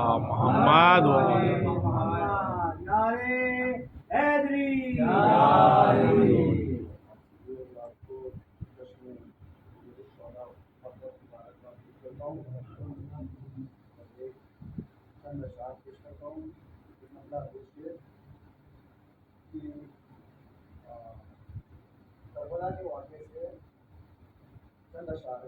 मोहम्मद नारे हैदरी करबला के वाक़े से चंद अशार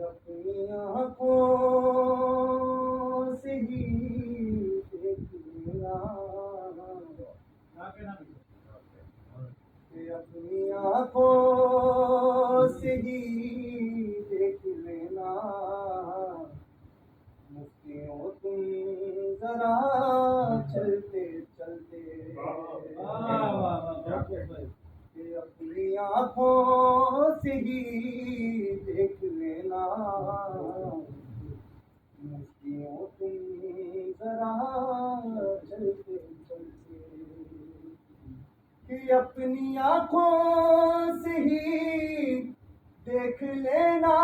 अपनी आँखों से ही देखना, अपनी आँखों से ही देख लेना, मुफ्तियों तुम जरा चलते चलते, अपनी आँखों से ही देख लेना, मुफ्तियों तुम जरा चलते चलते, कि अपनी आँखों से ही देख लेना,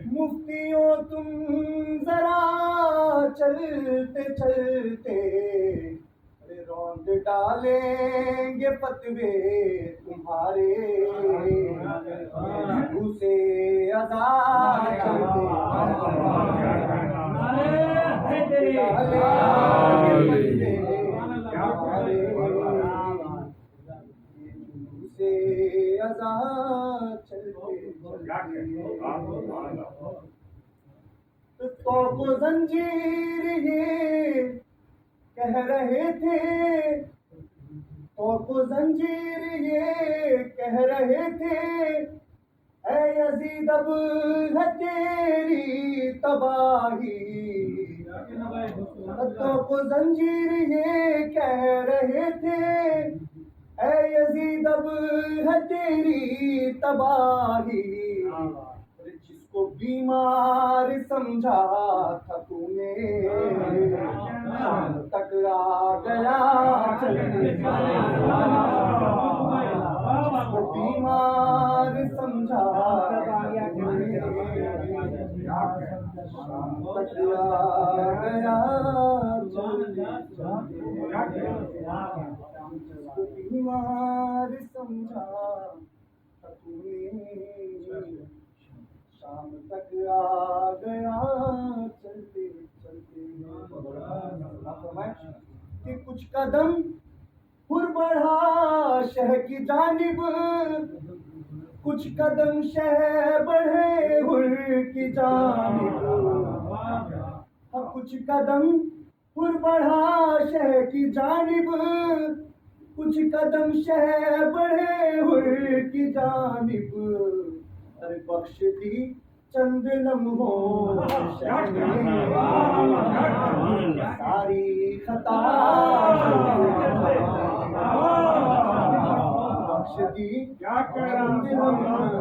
मुफ्तियों तुम जरा चलते चलते, रौंद डालेंगे फतवे तुम्हारे, उसे आजाद चलते उसे आजाद चलते तो जंजीर ये कह रहे थे, तो जंजीर ये कह रहे थे, ऐ यजीद अब है तेरी तबाही, तो जंजीर ये कह रहे थे, ऐ यजीद अब है तेरी तबाही, जिसको बीमार समझा था तूने, शाम तक आ गया चलते, जिसको बीमार समझा शाम तक आ गया चलते, जिसको बीमार समझा था तूने, शाम तक आ गया चलते चलते, कि कुछ कदम हुर बढ़ा शह की जानिब, कुछ कदम शह बढ़े हुर की जानिब, कुछ कदम हुर बढ़ा शह की जानिब, कुछ कदम शह बढ़े हुर की जानिब, अरे बख्श दी चंद लम्हों सारी खता, बख्श दी चंद लम्हों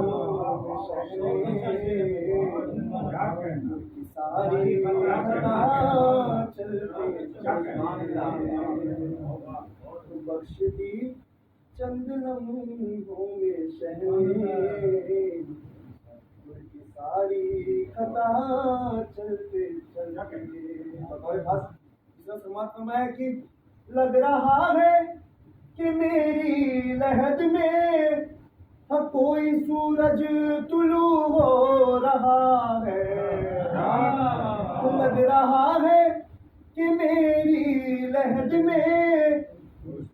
सारी खता चलते बख्श दी चंद लम्हों में शहर सारी खता चलते चलते, फरमाया कि लग रहा है कि मेरी लहद में कोई सूरज तुलू हो रहा है, लग रहा है कि मेरी लहद में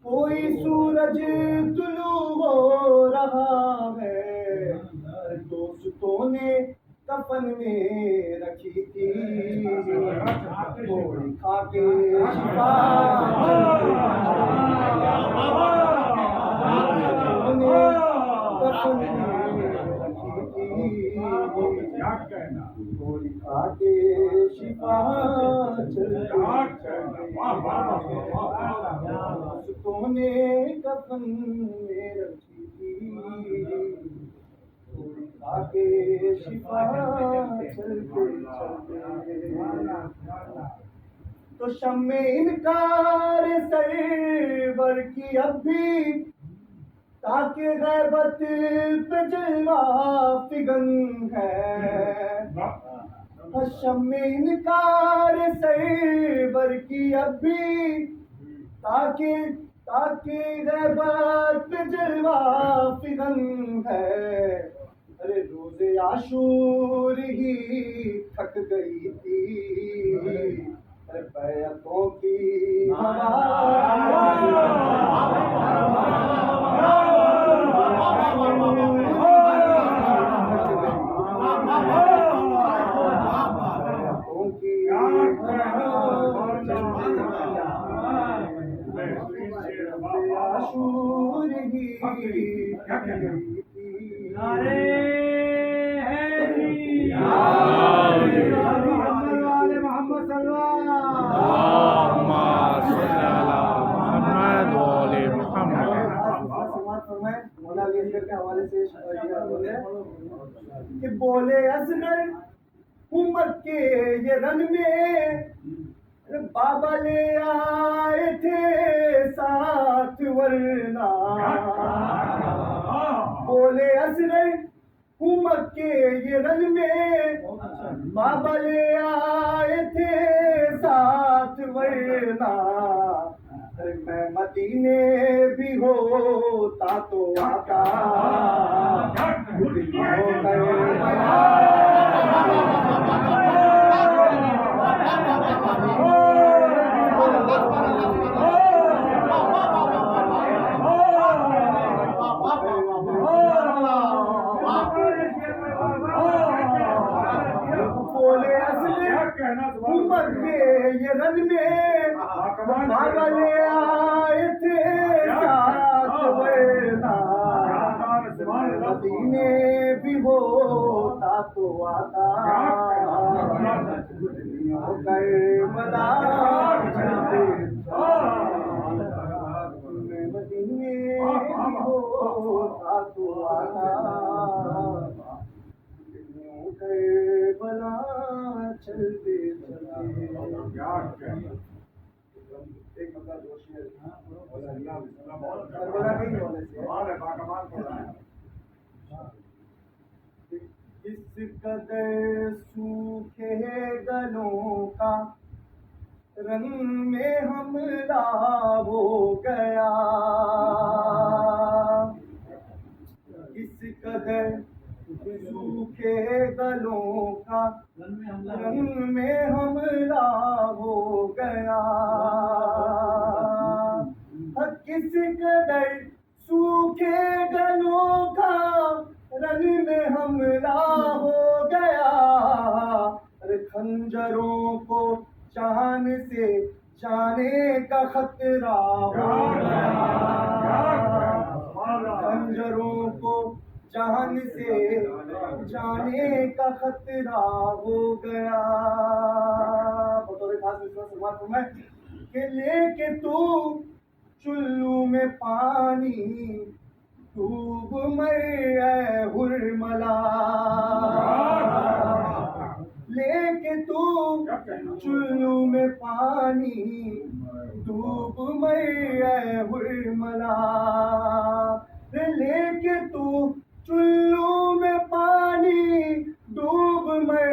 कोई सूरज तुलू हो रहा है, दोस्तों ने कफन में रखी थी थोड़ी खा के शिफा, कफन में रखी थी थोड़ी खा के शिफा, दोस्तों ने कफन में रखी थी आगे शिफा चलते चलते, तो शम्मे इनकार सरवर की अब भी, ताकि गैबत पे जलवा फिगन है, शम्मे इनकार सरवर की अब भी, ताकि गैबत पे जलवा फिगन है। अरे रोज़े आशूर ही थक गई थी, अरे बैतों की आशूर ही नारे हैदरी मोहम्मद के हवाले से कि बोले असगर उम्मत के ये रन में बाबा ले आए थे साथ वरना। बोले असगर उम्मत के ये रन में बाबा ले आए थे साथ वरना। मैं मदीने भी होता तो आता बोले उम्र के ये रन में बाबा ले आए थे साथ वरना। मदीने भी होता तो आता करबला मदीने भी होता तो आता करबला चलते चलते। एक मतलब दो शेर करबला के हवाले से। इस कदर सूखे गलों का रंग में हमला हो गया। इस कदर सूखे गलों का रंग में हमला हो गया। किस कदर सूखे गलों का रंग में हमला हो गया। अरे खंजरों को चांद से जाने का खतरा हो गया। खंजरों को चांद से जाने का खतरा हो गया। बतौर खास विश्वास में कि लेके तू चुल्लू में पानी डूब मर हुरमला। लेके तू चुल्लू में पानी डूब मर हुरमला। लेके तू चुल्लू में पानी डूब मर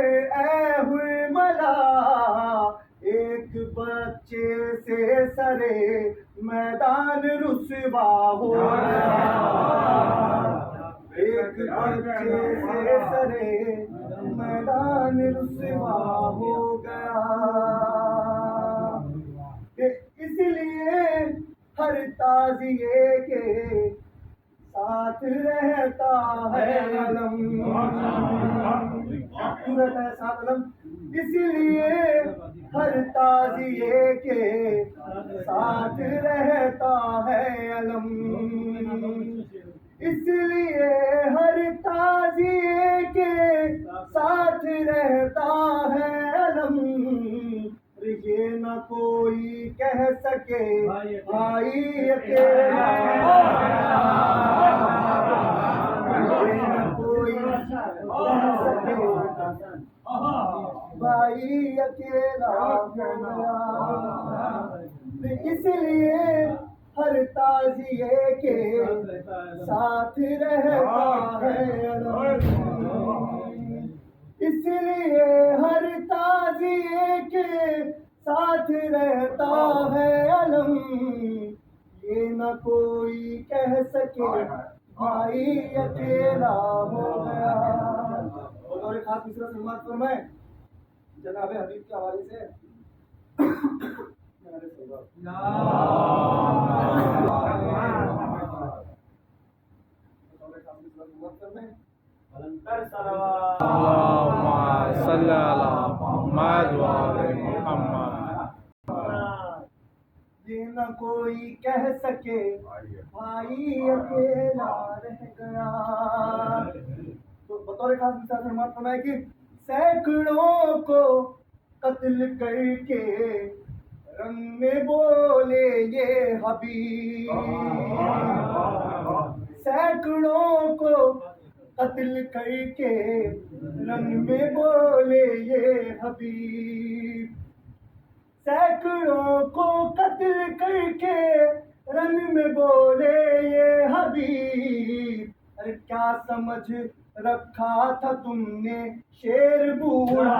हुरमला। एक बच्चे से सरे मैदान रुसवा हो गया। एक बच्चे से सरे मैदान रुसवा हो गया। इसलिए हर ताज़िए के साथ रहता है अलम। साथ अलम। इसलिए हर ताज़िए के साथ रहता है अलम। इसलिए हर ताज़िए के साथ रहता है अलम। ये न कोई कह सके भाई अकेला। ये न कोई कह सके भाई अकेला हो गया। इसलिए हर ताज़िए के साथ रहता है। इसलिए हर साथ रहता है अलम, ये न कोई कह सके भाई अकेला हो गया। और एक खास मिसरा समाप्त फरमाए जनाब हबीब के हवाले से। ये न कोई कह सके भाई अकेला रह गया। तो बतौर खास मिसाल फरमात फरमाए कि सैकड़ों को कत्ल करके रंग में बोले ये हबीब, सैकड़ों को कत्ल करके रंग में बोले ये हबीब, सैकड़ों को कत्ल करके रंग में बोले ये हबीब। अरे क्या समझ रखा था तुमने शेर बूढ़ा